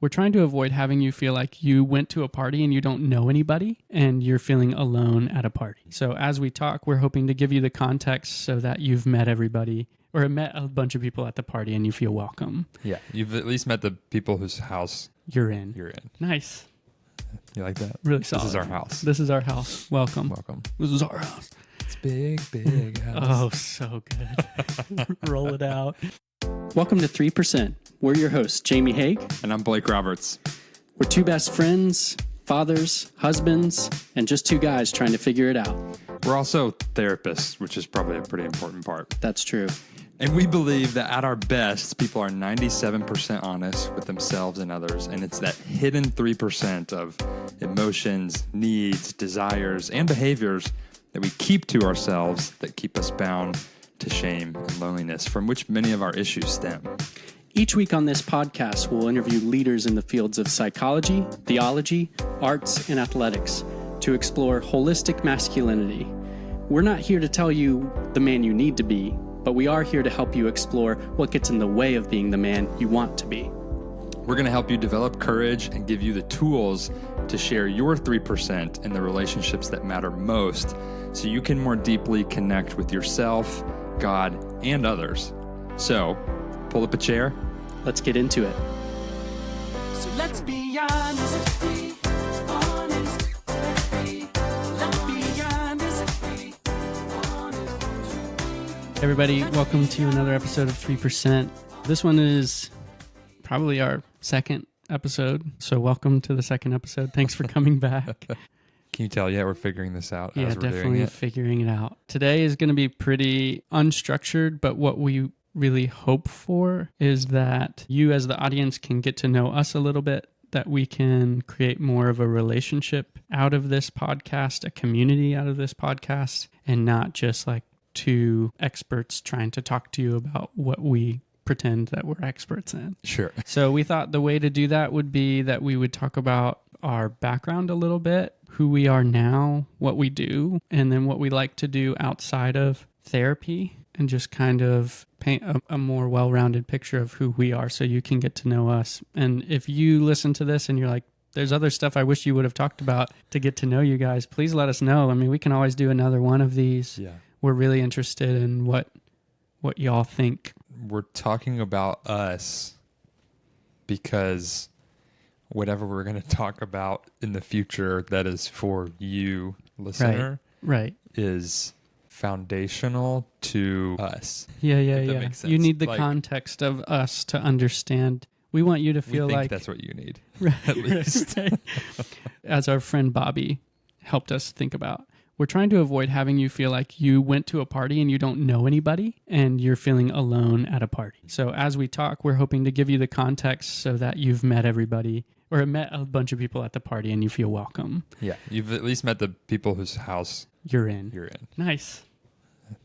We're trying to avoid having you feel like you went to a party and you don't know anybody and you're feeling alone at a party. So as we talk, we're hoping to give you the context so that you've met everybody or met a bunch of people at the party and you feel welcome. Yeah, you've at least met the people whose house You're in. you're in. Nice. You like that? Really solid. This is our house. This is our house. Welcome. Welcome. This is our house. It's big house. Oh, so good. Roll it out. Welcome to 3%. We're your hosts, Jamie Haig. And I'm Blake Roberts. We're two best friends, fathers, husbands, and just two guys trying to figure it out. We're also therapists, which is probably a pretty important part. That's true. And we believe that at our best, people are 97% honest with themselves and others. And it's that hidden 3% of emotions, needs, desires, and behaviors that we keep to ourselves that keep us bound to shame and loneliness, from which many of our issues stem. Each week on this podcast, we'll interview leaders in the fields of psychology, theology, arts, and athletics to explore holistic masculinity. We're not here to tell you the man you need to be, but we are here to help you explore what gets in the way of being the man you want to be. We're going to help you develop courage and give you the tools to share your 3% in the relationships that matter most so you can more deeply connect with yourself, God, and others. So, pull up a chair. Let's get into it. So let's be honest. Let's be honest. Let's be honest. Hey everybody, welcome to another episode of 3%. This one is probably our second episode, so welcome to the second episode. Thanks for coming back. Can you tell yet we're figuring this out Yeah, as we're doing definitely it? figuring it out. Today is going to be pretty unstructured, but what we really hope for is that you as the audience can get to know us a little bit, that we can create more of a relationship out of this podcast, a community out of this podcast, and not just like two experts trying to talk to you about what we pretend that we're experts in. Sure. So we thought the way to do that would be that we would talk about our background a little bit, who we are now, what we do, and then what we like to do outside of therapy, and just kind of paint a more well-rounded picture of who we are so you can get to know us. And if you listen to this and you're like, there's other stuff I wish you would have talked about to get to know you guys, please let us know. I mean, we can always do another one of these. Yeah. We're really interested in what y'all think. We're talking about us because whatever we're going to talk about in the future that is for you, listener, Right. is foundational to us. Yeah. makes sense. You need the Like- context of us to understand. We want you to We feel think like that's what you need. right, at least. right. As our friend Bobby helped us think about. We're trying to avoid having you feel like you went to a party and you don't know anybody and you're feeling alone at a party. So as we talk, we're hoping to give you the context so that you've met everybody or met a bunch of people at the party and you feel welcome. Yeah. You've at least met the people whose house You're in. you're in. Nice.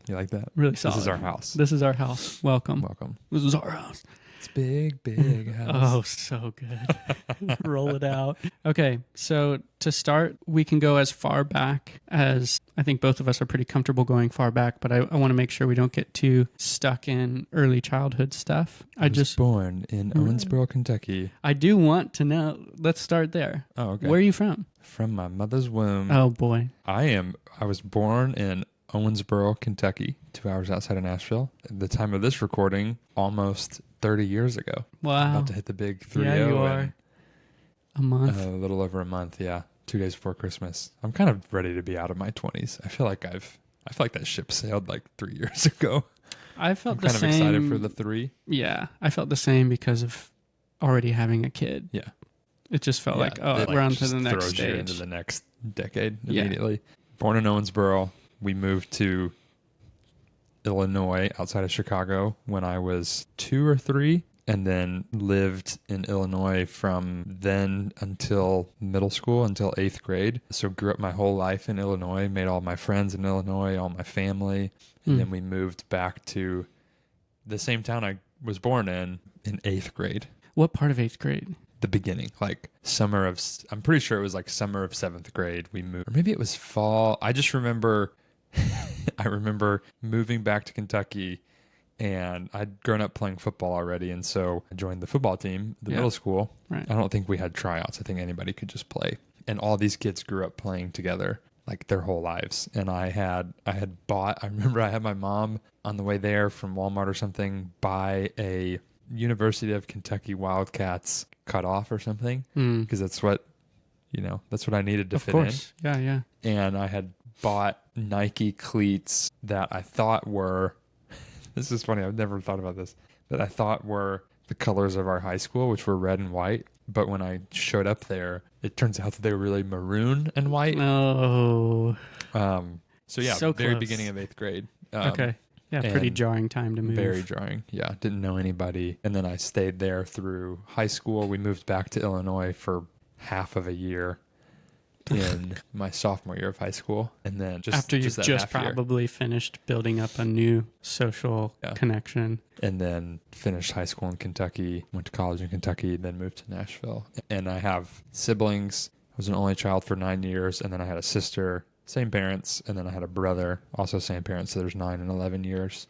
You like that? Really solid. This is our house. This is our house. Welcome. Welcome. This is our house. It's big house. Oh, so good. Roll it out. Okay, so to start, we can go as far back as I think both of us are pretty comfortable going far back, but I want to make sure we don't get too stuck in early childhood stuff. I was born in Owensboro, Kentucky. I do want to know. Let's start there. Oh, okay. Where are you from? From my mother's womb. Oh, boy. I was born in Owensboro, Kentucky, 2 hours outside of Nashville. At the time of this recording, almost 30 years ago. Wow. About to hit the big 3-0. Yeah, you are. A month. A little over a month, yeah. 2 days before Christmas. I'm kind of ready to be out of my 20s. I feel like that ship sailed like 3 years ago. I felt I'm the kind same. of excited for the 3. Yeah, I felt the same because of already having a kid. Yeah. It just felt like, oh, it, we're on to just the next throws you into stage. the next decade Yeah. immediately. Born in Owensboro. We moved to Illinois outside of Chicago when I was 2 or 3, and then lived in Illinois from then until middle school, until 8th grade. So grew up my whole life in Illinois, made all my friends in Illinois, all my family. And then we moved back to the same town I was born in 8th grade. What part of 8th grade? The beginning, like I'm pretty sure it was like summer of 7th grade we moved. Or maybe it was fall. I just remember, I remember moving back to Kentucky And I'd grown up playing football already, and so I joined the football team, the Yeah. middle school. Right. I don't think we had tryouts. I think anybody could just play. And all these kids grew up playing together like their whole lives. And I remember I had my mom on the way there from Walmart or something buy a University of Kentucky Wildcats cutoff or something, because that's what I needed to Of fit course. Yeah, yeah. in. And I had bought Nike cleats that I thought were, this is funny, I've never thought about this, that I thought were the colors of our high school, which were red and white. But when I showed up there, it turns out that they were really maroon and white. Oh. So yeah, So very close. beginning of 8th grade. Okay. Yeah, pretty and jarring time to move. Very jarring. Yeah, didn't know anybody. And then I stayed there through high school. We moved back to Illinois for half of a year in my sophomore year of high school. And then After you've that just half year. probably finished building up a new social Yeah. connection. And then finished high school in Kentucky, went to college in Kentucky, then moved to Nashville. And I have siblings. I was an only child for 9 years, and then I had a sister, same parents, and then I had a brother, also same parents, so there's 9 and 11 years.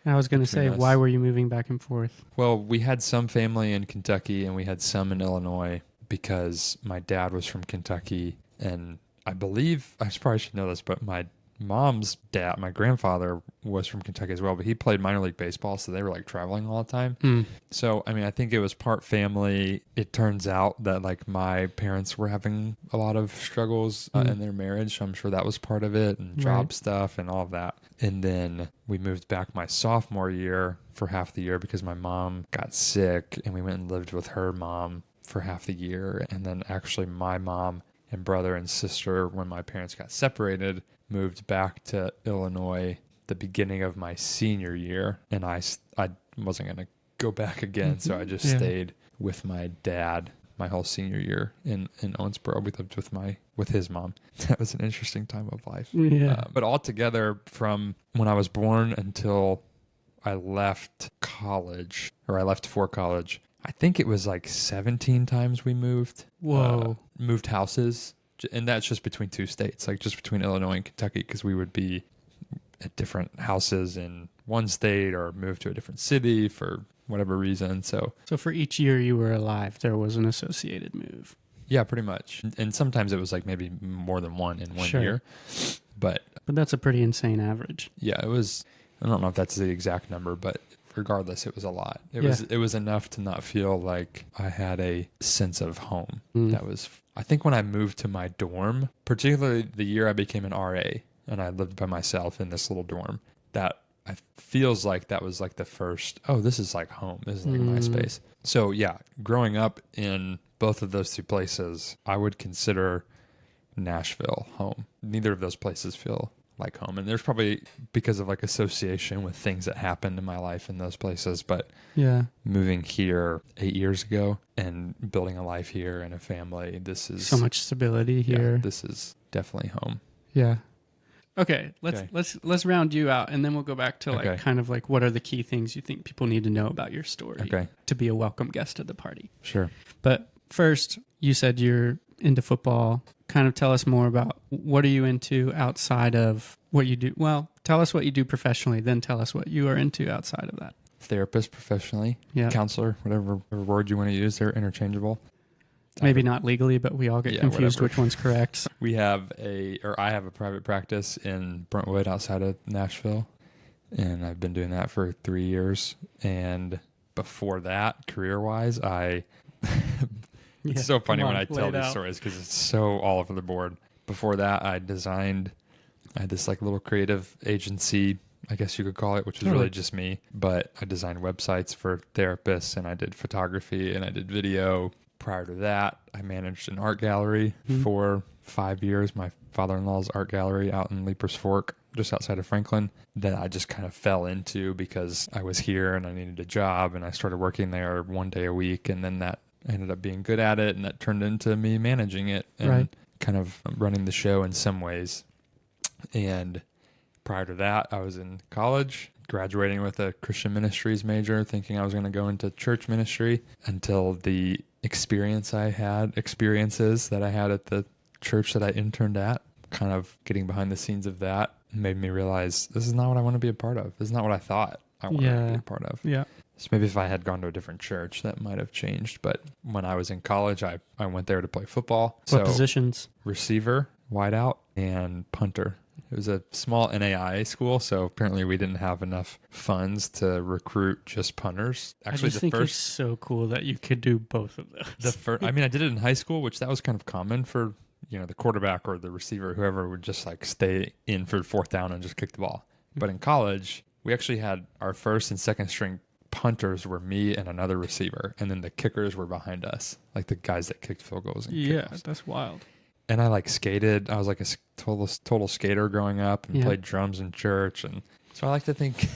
I was going to say, Between us. why were you moving back and forth? Well, we had some family in Kentucky, and we had some in Illinois because my dad was from Kentucky, and I believe, I probably should know this, but my mom's dad, my grandfather, was from Kentucky as well, but he played minor league baseball, so they were like traveling all the time. So, I mean, I think it was part family. It turns out that like my parents were having a lot of struggles in their marriage. So I'm sure that was part of it, and job Right. stuff and all of that. And then we moved back my sophomore year for half the year because my mom got sick, and we went and lived with her mom for half the year. And then actually my mom and brother and sister, when my parents got separated, moved back to Illinois the beginning of my senior year, and I wasn't going to go back again, so I just Yeah. stayed with my dad my whole senior year in Owensboro. We lived with his mom. That was an interesting time of life. Yeah. But altogether, from when I was born until I left college, or I left for college, I think it was like 17 times we moved. Whoa. Moved houses. And that's just between two states, like just between Illinois and Kentucky, because we would be at different houses in one state or move to a different city for whatever reason. So So for each year you were alive, there was an associated move. yeah, pretty much. And sometimes it was like maybe more than one in one Sure. year. But But that's a pretty insane average. yeah, it was, I don't know if that's the exact number, but regardless, it was a lot. It Yeah. was enough to not feel like I had a sense of home. Mm. That was, I think when I moved to my dorm, particularly the year I became an RA and I lived by myself in this little dorm, that I feels like that was like the first, oh, this is like home. This is like my space. So yeah, growing up in both of those two places, I would consider Nashville home. Neither of those places feel like home. And there's probably because of like association with things that happened in my life in those places. But Yeah. moving here 8 years ago and building a life here and a family, this is So much stability yeah, here. this is definitely home. Yeah. Okay, Okay. let's round you out, and then we'll go back to like Okay. kind of like what are the key things you think people need to know about your story Okay. to be a welcome guest at the party. Sure. But first, you said you're into football. Kind of tell us more about what are you into outside of what you do. Well, tell us what you do professionally, then tell us what you are into outside of that. Therapist professionally, Yeah. counselor, whatever word you want to use, they're interchangeable. Maybe not legally, but we all get Yeah, confused whatever. which one's correct. I have a private practice in Brentwood outside of Nashville, and I've been doing that for 3 years. And before that, career-wise, Yeah, it's so funny come when on, I lay tell it these out. stories because it's so all over the board. Before that, I had this like little creative agency, I guess you could call it, which was Totally. really just me. But I designed websites for therapists, and I did photography, and I did video. Prior to that, I managed an art gallery for 5 years, my father-in-law's art gallery out in Leapers Fork, just outside of Franklin, that I just kind of fell into because I was here and I needed a job, and I started working there 1 day a week, and then that I ended up being good at it, and that turned into me managing it and Right. kind of running the show in some ways. And prior to that, I was in college, graduating with a Christian ministries major, thinking I was going to go into church ministry, until the experiences that I had at the church that I interned at, kind of getting behind the scenes of that, made me realize this is not what I want to be a part of. This is not what I thought. I wanted to Yeah. be a part of. Yeah. So maybe if I had gone to a different church, that might have changed. But when I was in college, I went there to play football. What positions? Receiver, wideout, and punter. It was a small NAIA school, so apparently we didn't have enough funds to recruit just punters. Actually, I just think it's so cool that you could do both of those. I mean, I did it in high school, which that was kind of common for, the quarterback or the receiver, whoever would just like stay in for fourth down and just kick the ball. But in college, we actually had our first and second string punters were me and another receiver, and then the kickers were behind us, like the guys that kicked field goals and kickoffs. That's wild. And I like skated. I was like a total skater growing up and played drums in church. And so I like to think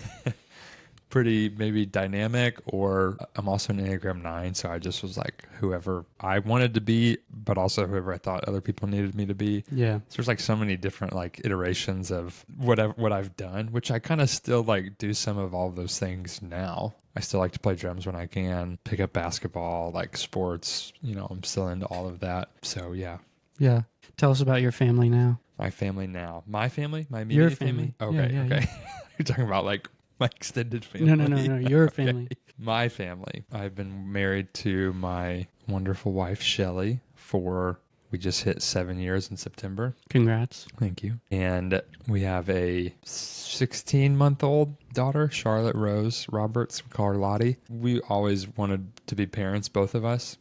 pretty maybe dynamic, or I'm also an Enneagram 9. So I just was like whoever I wanted to be, but also whoever I thought other people needed me to be. Yeah. So there's like so many different like iterations of what I've done, which I kind of still like do some of all of those things now. I still like to play drums when I can, pick up basketball, like sports, I'm still into all of that. So yeah. Yeah. Tell us about your family now. My family now. My family? My immediate Your family. Okay, Yeah, okay. You're talking about like my extended family. No. Your family. My family. I've been married to my wonderful wife, Shelly, we just hit 7 years in September. Congrats. Thank you. And we have a 16-month-old daughter, Charlotte Rose Roberts. We call her Lottie. We always wanted to be parents, both of us,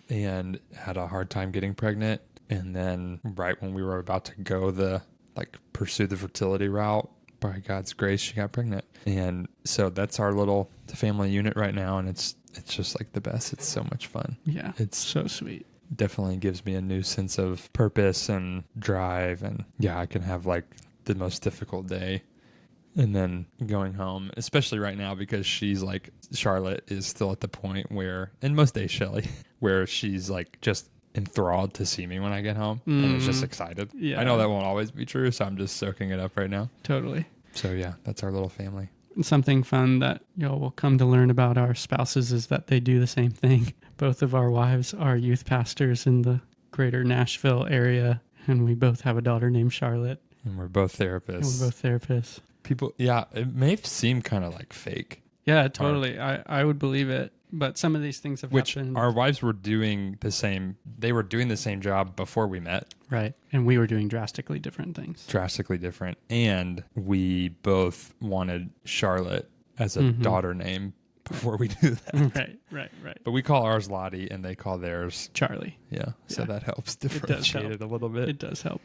and had a hard time getting pregnant. And then right when we were about to go pursue the fertility route, by God's grace, she got pregnant. And so that's our little family unit right now. And it's just like the best. It's so much fun. Yeah. It's so sweet. Definitely gives me a new sense of purpose and drive. And yeah, I can have like the most difficult day and then going home, especially right now, because Charlotte is still at the point where, and most days Shelly, where she's like just enthralled to see me when I get home and is just excited. Yeah. I know that won't always be true, so I'm just soaking it up right now. Totally. So yeah, that's our little family. Something fun that y'all will come to learn about our spouses is that they do the same thing. Both of our wives are youth pastors in the greater Nashville area, and we both have a daughter named Charlotte. And we're both therapists. People, yeah, it may seem kind of like fake. Yeah, totally. I would believe it. But some of these things have happened. Our wives were doing the same. They were doing the same job before we met. Right. And we were doing drastically different things. Drastically different. And we both wanted Charlotte as a daughter name before we do that. Right. But we call ours Lottie and they call theirs Charlie. Yeah. So that helps differentiate it a little bit. It does help.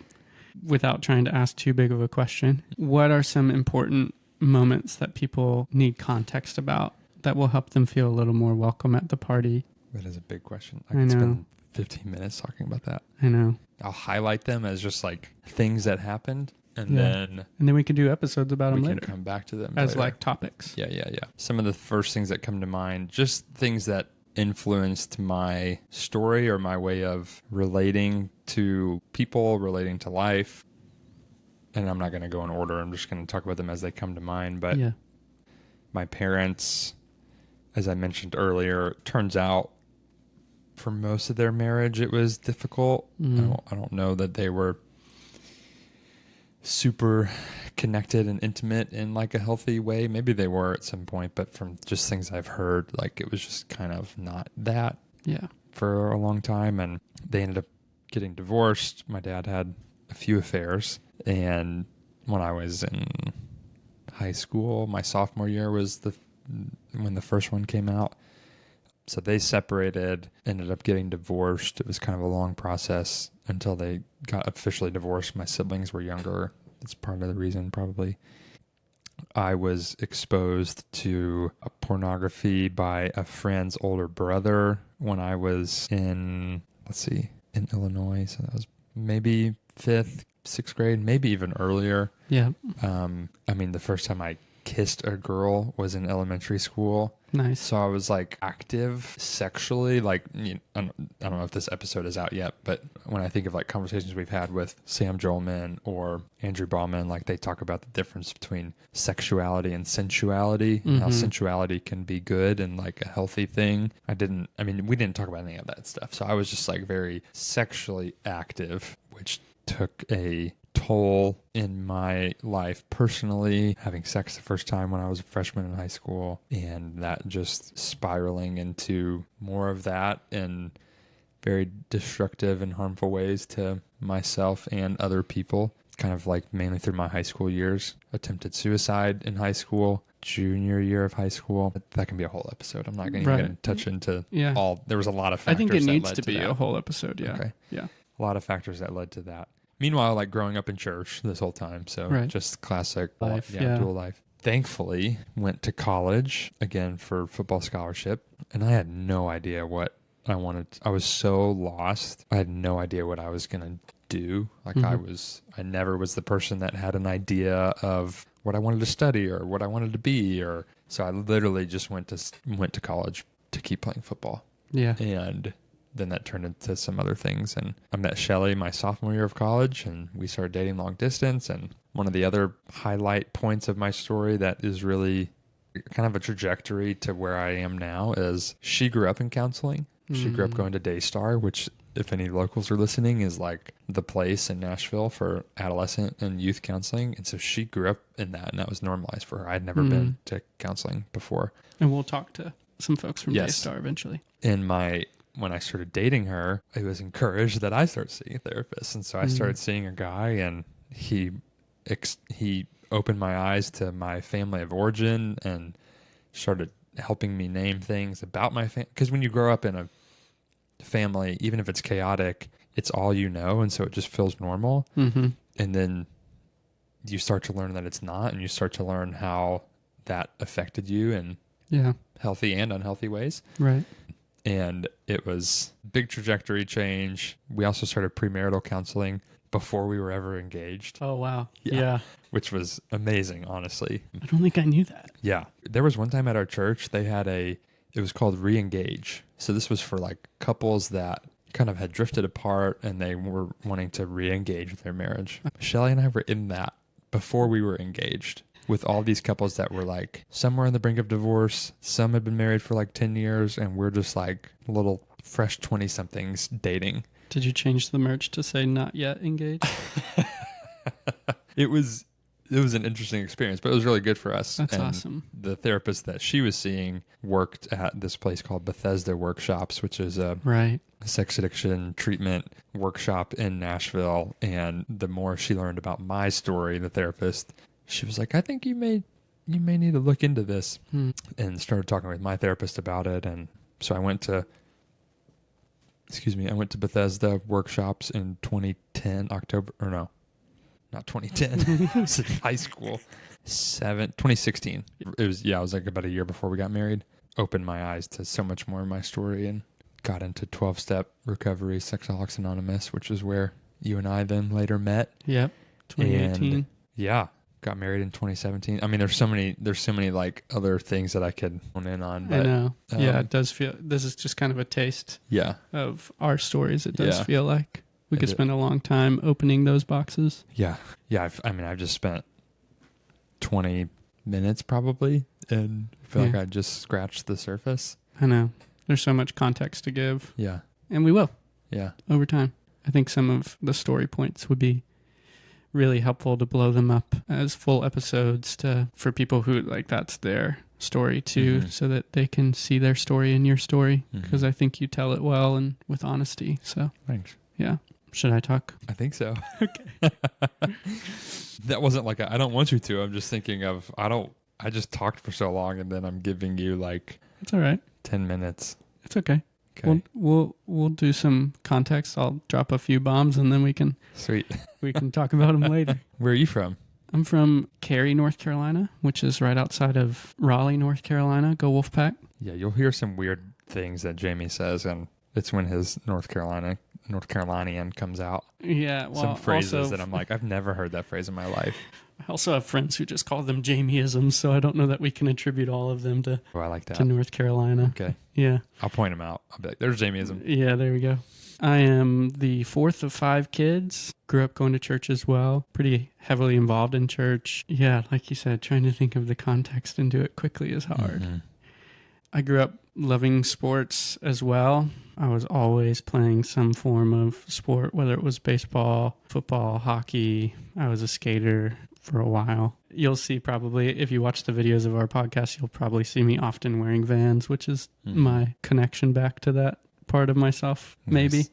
Without trying to ask too big of a question, what are some important moments that people need context about that will help them feel a little more welcome at the party? That is a big question. I know. Spend 15 minutes talking about that. I know. I'll highlight them as just like things that happened, and then we can do episodes about them we later. can come back to them as later. like topics. Yeah. Some of the first things that come to mind, just things that influenced my story or my way of relating to people, relating to life. And I'm not going to go in order. I'm just going to talk about them as they come to mind. But my parents, as I mentioned earlier, turns out for most of their marriage, it was difficult. I don't know that they were super connected and intimate in like a healthy way. Maybe they were at some point, but from just things I've heard, like it was just kind of not that for a long time. And they ended up getting divorced. My dad had a few affairs. And when I was in high school, my sophomore year was when the first one came out. So they separated, ended up getting divorced. It was kind of a long process until they got officially divorced. My siblings were younger. That's part of the reason, probably. I was exposed to pornography by a friend's older brother when I was in Illinois. So that was maybe 5th, 6th grade, maybe even earlier. Yeah. The first time I kissed a girl was in elementary school. Nice. So I was like active sexually, like, I don't know if this episode is out yet, but when I think of like conversations we've had with Sam Jolman or Andrew Bauman, like they talk about the difference between sexuality and sensuality, and how sensuality can be good and like a healthy thing. We didn't talk about any of that stuff. So I was just like very sexually active, which took a toll in my life personally, having sex the first time when I was a freshman in high school, and that just spiraling into more of that in very destructive and harmful ways to myself and other people, kind of like mainly through my high school years. Attempted suicide in high school, junior year of high school. That can be a whole episode. I'm not going to touch into all. There was a lot of I factors. think it that needs led to be that. a whole episode. Yeah. Okay. Yeah. A lot of factors that led to that. Meanwhile, like growing up in church this whole time. So just classic life. Dual life. Thankfully, went to college again for football scholarship, and I had no idea what I wanted. I was so lost. I had no idea what I was going to do. Like I never was the person that had an idea of what I wanted to study or what I wanted to be, or so I literally just went to college to keep playing football. Yeah. And then that turned into some other things, and I met Shelly my sophomore year of college, and we started dating long distance. And one of the other highlight points of my story that is really kind of a trajectory to where I am now is she grew up in counseling. She grew up going to Daystar, which, if any locals are listening, is like the place in Nashville for adolescent and youth counseling. And so she grew up in that, and that was normalized for her. I'd never been to counseling before. And we'll talk to some folks from Yes. Daystar eventually. When I started dating her, I was encouraged that I start seeing a therapist. And so I started seeing a guy, and he opened my eyes to my family of origin and started helping me name things about my family. Because when you grow up in a family, even if it's chaotic, it's all you know, and so it just feels normal. And then you start to learn that it's not, and you start to learn how that affected you in healthy and unhealthy ways. Right. And it was big trajectory change. We also started premarital counseling before we were ever engaged. Oh, wow. Yeah. Which was amazing, honestly. I don't think I knew that. Yeah. There was one time at our church, they had it was called Re-Engage. So this was for like couples that kind of had drifted apart and they were wanting to re-engage with their marriage. Shelly and I were in that before we were engaged, with all these couples that were like somewhere on the brink of divorce. Some had been married for like 10 years, and we're just like little fresh 20-somethings dating. Did you change the merch to say not yet engaged? It was an interesting experience, but it was really good for us. That's and awesome. The therapist that she was seeing worked at this place called Bethesda Workshops, which is a sex addiction treatment workshop in Nashville. And the more she learned about my story, the therapist, she was like, I think you may need to look into this, and started talking with my therapist about it. And so I went to Bethesda Workshops in 2010, October, or no, not 2010. It was in high school. 2016. It was like about a year before we got married. Opened my eyes to so much more of my story, and got into 12-step recovery, Sexaholics Anonymous, which is where you and I then later met. Yep. 2018. And got married in 2017. I mean, there's so many like other things that I could hone in on. But, I know. It does feel, this is just kind of a taste of our stories. It does feel like we could spend a long time opening those boxes. Yeah. I've just spent 20 minutes probably, and I feel like I just scratched the surface. I know. There's so much context to give. Yeah. And we will. Yeah. Over time. I think some of the story points would be really helpful to blow them up as full episodes for people who like that's their story too, so that they can see their story in your story, because I think you tell it well and with honesty. So Thanks. Yeah. Should I talk? I think so. Okay. That wasn't like I don't want you to. I'm just thinking of I just talked for so long, and then I'm giving you like It's all right. 10 minutes. It's okay. Okay. We'll do some context. I'll drop a few bombs, and then we can talk about them later. Where are you from? I'm from Cary, North Carolina, which is right outside of Raleigh, North Carolina. Go Wolfpack. Yeah, you'll hear some weird things that Jamie says, and it's when his North Carolinian comes out. Yeah, well, some phrases also, that I'm like, I've never heard that phrase in my life. I also have friends who just call them Jamieisms, so I don't know that we can attribute all of them to I like that. to North Carolina. Okay. Yeah. I'll point them out. I'll be like, there's Jamieism. Yeah, there we go. I am the fourth of 5 kids. Grew up going to church as well. Pretty heavily involved in church. Yeah, like you said, trying to think of the context and do it quickly is hard. I grew up loving sports as well. I was always playing some form of sport, whether it was baseball, football, hockey. I was a skater for a while. You'll see probably, if you watch the videos of our podcast, you'll probably see me often wearing Vans, which is my connection back to that part of myself, maybe. Nice.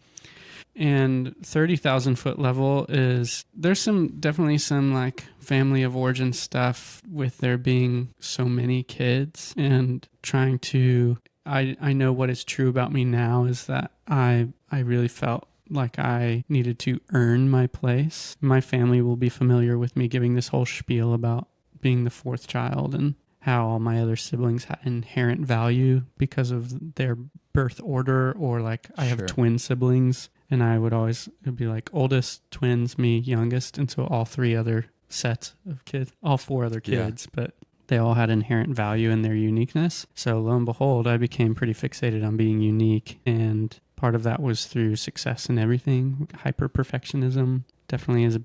And 30,000 foot level is, there's definitely some like family of origin stuff with there being so many kids and trying to, I know what is true about me now is that I really felt like I needed to earn my place. My family will be familiar with me giving this whole spiel about being the fourth child and how all my other siblings had inherent value because of their birth order, or like I have Sure. twin siblings. And I would always, it'd be like oldest, twins, me, youngest. And so all three other sets of kids, all four other kids, but they all had inherent value in their uniqueness. So lo and behold, I became pretty fixated on being unique. And part of that was through success in everything. Hyper perfectionism definitely is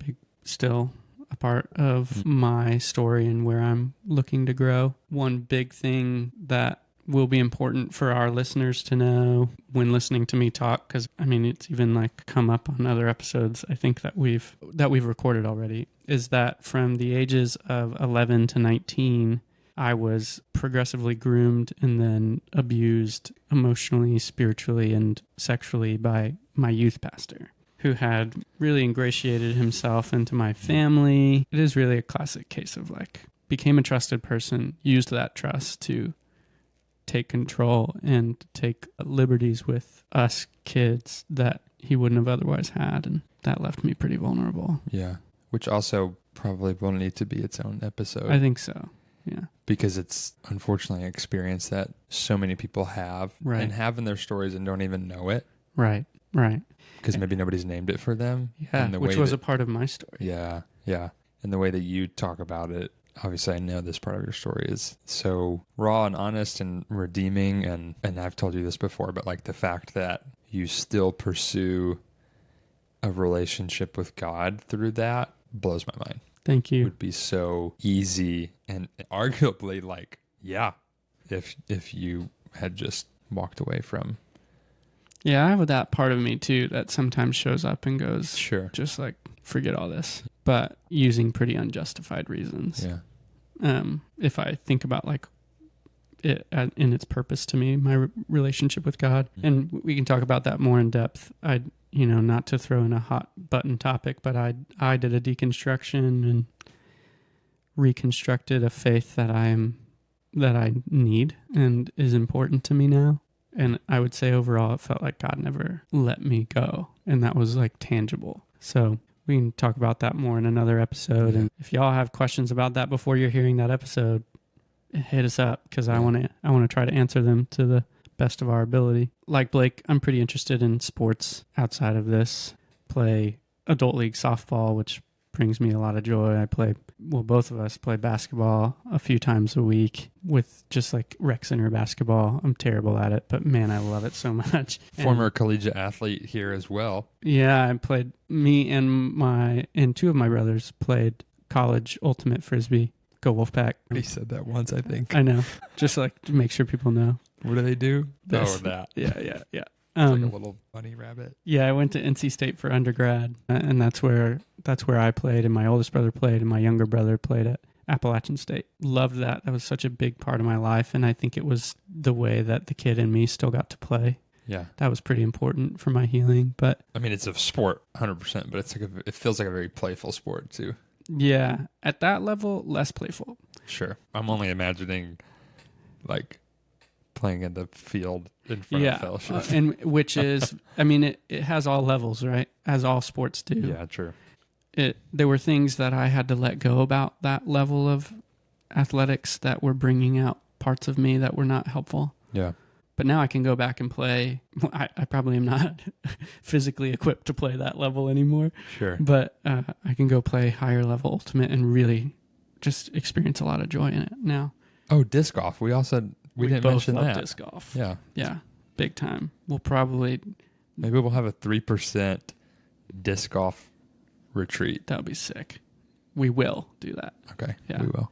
still a part of my story and where I'm looking to grow. One big thing that will be important for our listeners to know when listening to me talk, because I mean it's even like come up on other episodes I think that we've recorded already, is that from the ages of 11 to 19 I was progressively groomed and then abused emotionally, spiritually, and sexually by my youth pastor, who had really ingratiated himself into my family. It is really a classic case of like became a trusted person, used that trust to take control and take liberties with us kids that he wouldn't have otherwise had. And that left me pretty vulnerable. Yeah. Which also probably will need to be its own episode. I think so. Yeah. Because it's unfortunately an experience that so many people have Right. and have in their stories and don't even know it Right. because maybe nobody's named it for them. Yeah. And the Which way was that- a part of my story. Yeah. And the way that you talk about it, obviously I know this part of your story is so raw and honest and redeeming. And I've told you this before, but like the fact that you still pursue a relationship with God through that blows my mind. Thank It you. would be so easy and arguably like, yeah, if you had just walked away from. Yeah. I have that part of me too that sometimes shows up and goes, Sure. just like, forget all this, but using pretty unjustified reasons. Yeah. If I think about like it in its purpose to me, my relationship with God, and we can talk about that more in depth. Not to throw in a hot button topic, but I did a deconstruction and reconstructed a faith that I need and is important to me now. And I would say overall, it felt like God never let me go, and that was like tangible. So we can talk about that more in another episode. Yeah. And if y'all have questions about that before you're hearing that episode, hit us up because I want to try to answer them to the best of our ability. Like Blake, I'm pretty interested in sports outside of this. Play adult league softball, which brings me a lot of joy. Both of us play basketball a few times a week with just like rec center basketball. I'm terrible at it, but man, I love it so much. Former collegiate athlete here as well. Yeah, I played. Me and two of my brothers played college ultimate frisbee. Go Wolfpack! He said that once, I think. I know, just like to make sure people know. What do they do? This. Oh, that. Yeah. It's like a little bunny rabbit. Yeah, I went to NC State for undergrad, and that's where I played, and my oldest brother played, and my younger brother played at Appalachian State. Loved that. That was such a big part of my life, and I think it was the way that the kid in me still got to play. Yeah. That was pretty important for my healing. But I mean, it's a sport, 100%, but it's like it feels like a very playful sport too. yeah, at that level, less playful. Sure. I'm only imagining like playing in the field in front of fellowship. And which is, I mean, it has all levels, right? As all sports do. Yeah, true. There were things that I had to let go about that level of athletics that were bringing out parts of me that were not helpful. Yeah. But now I can go back and play. I probably am not physically equipped to play that level anymore. Sure. But I can go play higher level ultimate and really just experience a lot of joy in it now. Oh, disc golf. We didn't both mention love that. disc golf. Yeah. Yeah, big time. We'll probably, Maybe we'll have a 3% disc golf retreat. that would be sick. We will do that. Okay. Yeah. We will.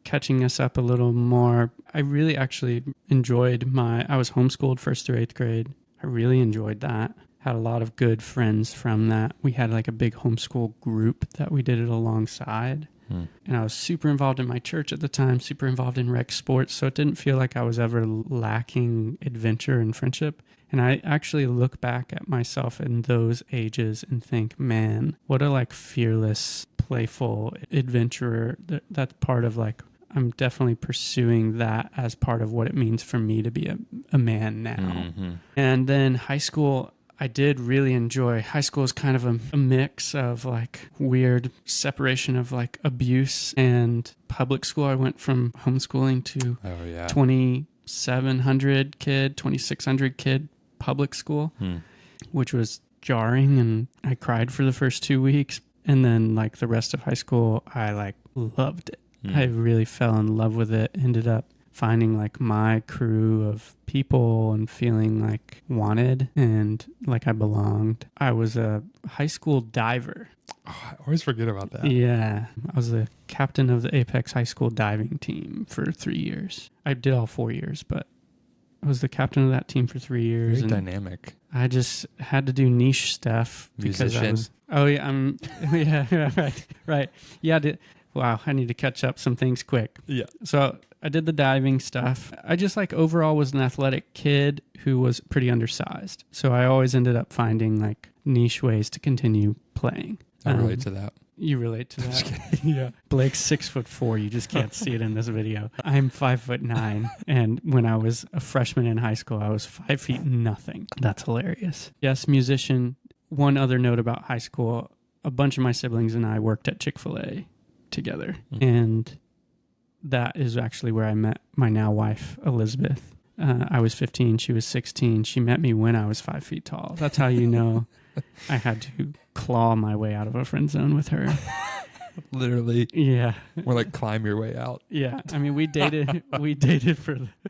catching us up a little more, I really actually enjoyed I was homeschooled 1st through 8th grade. I really enjoyed that. Had a lot of good friends from that. We had like a big homeschool group that we did it alongside. And I was super involved in my church at the time, super involved in rec sports. So it didn't feel like I was ever lacking adventure and friendship. And I actually look back at myself in those ages and think, man, what a like fearless, playful adventurer. That's part of like, I'm definitely pursuing that as part of what it means for me to be a man now. And then high school, I did really enjoy. High school is kind of a mix of like weird separation of like abuse and public school. I went from homeschooling to 2,700 kid, 2,600 kid public school, which was jarring. And I cried for the first 2 weeks. And then like the rest of high school, I like loved it. I really fell in love with it. Ended up finding like my crew of people and feeling like wanted and like I belonged. I was a high school diver. Oh, I always forget about that. Yeah. I was the captain of the Apex High School diving team for 3 years. I did all 4 years, but I was the captain of that team for 3 years. Very and dynamic. I just had to do niche stuff because I was. Oh yeah, yeah, right. Yeah, wow, I need to catch up some things quick. Yeah. So I did the diving stuff. I just like overall was an athletic kid who was pretty undersized. So I always ended up finding like niche ways to continue playing. I relate to that. You relate to that? Yeah. Blake's 6'4". You just can't see it in this video. I'm 5'9". And when I was a freshman in high school, I was 5 feet nothing. That's hilarious. Yes, musician. One other note about high school, a bunch of my siblings and I worked at Chick-fil-A together. And that is actually where I met my now wife, Elizabeth. I was 15. She was 16. She met me when I was 5 feet tall. That's how you know I had to claw my way out of a friend zone with her. Literally. Yeah. Or like climb your way out. Yeah. I mean, we dated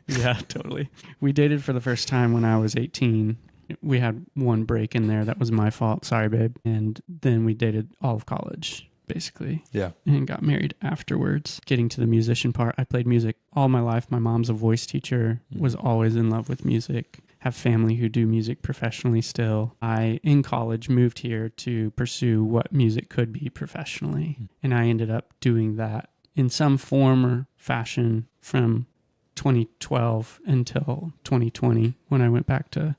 yeah, totally. We dated for the first time when I was 18. We had one break in there. That was my fault. Sorry, babe. And then we dated all of college, basically. Yeah. And got married afterwards. Getting to the musician part, I played music all my life. My mom's a voice teacher, was always in love with music. Have family who do music professionally still. I, in college, moved here to pursue what music could be professionally. And I ended up doing that in some form or fashion from 2012 until 2020 when I went back to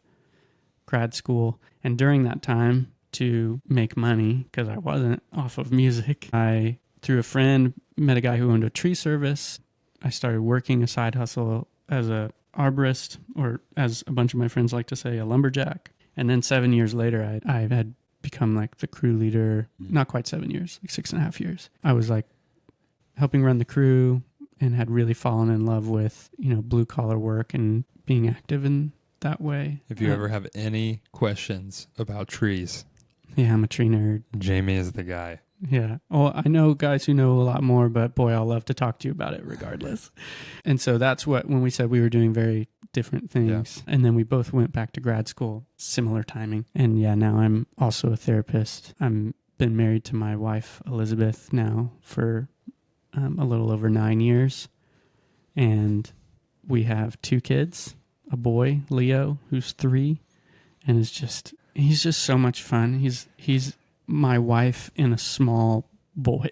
grad school. And during that time, to make money, because I wasn't off of music, I, through a friend, met a guy who owned a tree service. I started working a side hustle as a arborist, or as a bunch of my friends like to say, a lumberjack. And then 7 years later, I had become like the crew leader. Not quite 7 years, like 6.5 years. I was like helping run the crew and had really fallen in love with, blue collar work and being active in that way. If you ever have any questions about trees, yeah, I'm a tree nerd. Jamie is the guy. Yeah. Well, I know guys who know a lot more, but boy, I'll love to talk to you about it regardless. And so that's when we said we were doing very different things. Yeah. And then we both went back to grad school, similar timing. And yeah, now I'm also a therapist. I'm been married to my wife, Elizabeth, now for a little over 9 years. And we have 2 kids, a boy, Leo, who's 3, and he's just so much fun. He's my wife in a small boy.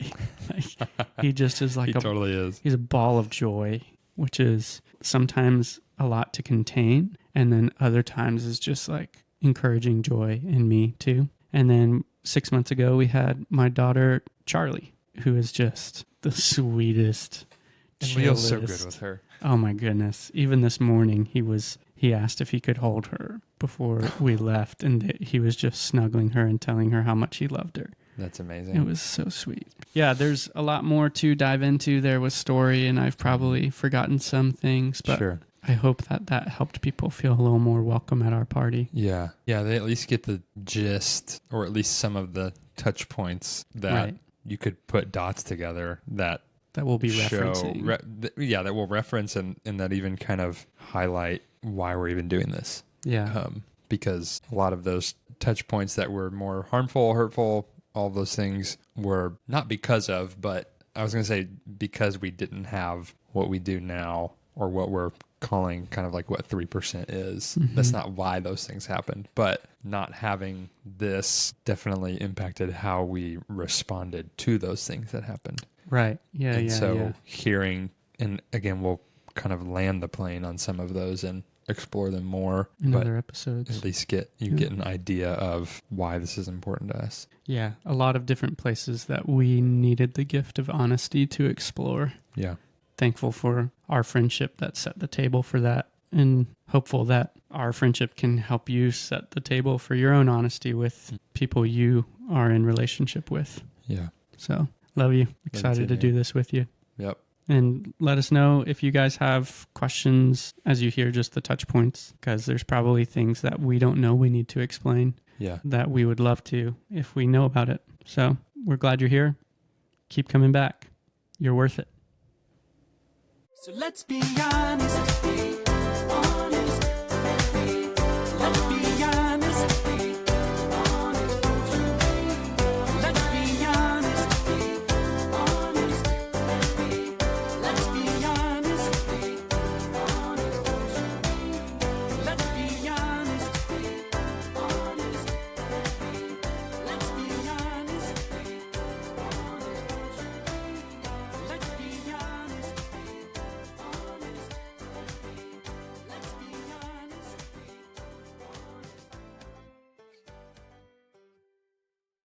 He just is like totally is. He's a ball of joy, which is sometimes a lot to contain, and then other times is just like encouraging joy in me too. And then 6 months ago, we had my daughter Charlie, who is just the sweetest. And Leo's so good with her. Oh my goodness! Even this morning, he asked if he could hold her before we left, and he was just snuggling her and telling her how much he loved her. That's amazing. It was so sweet. Yeah, there's a lot more to dive into there with story, and I've probably forgotten some things, but sure. I hope that helped people feel a little more welcome at our party. Yeah. Yeah, they at least get the gist, or at least some of the touch points that you could put dots together that we'll be referencing. That will reference and that even kind of highlight why we're even doing this. Yeah. Because a lot of those touch points that were more harmful, hurtful, all those things were not because of, but I was going to say, because we didn't have what we do now, or what we're calling kind of like what 3% is, that's not why those things happened. But not having this definitely impacted how we responded to those things that happened. Right. Yeah. And Yeah. so yeah. hearing, and again, we'll kind of land the plane on some of those and explore them more, In but other episodes. at least get an idea of why this is important to us. Yeah. A lot of different places that we needed the gift of honesty to explore. Yeah. Thankful for our friendship that set the table for that, and hopeful that our friendship can help you set the table for your own honesty with people you are in relationship with. Yeah. So love you. Excited to man. do this with you. Yep. And let us know if you guys have questions as you hear just the touch points, because there's probably things that we don't know we need to explain Yeah. that we would love to if we know about it. So we're glad you're here. Keep coming back. You're worth it. So let's be honest.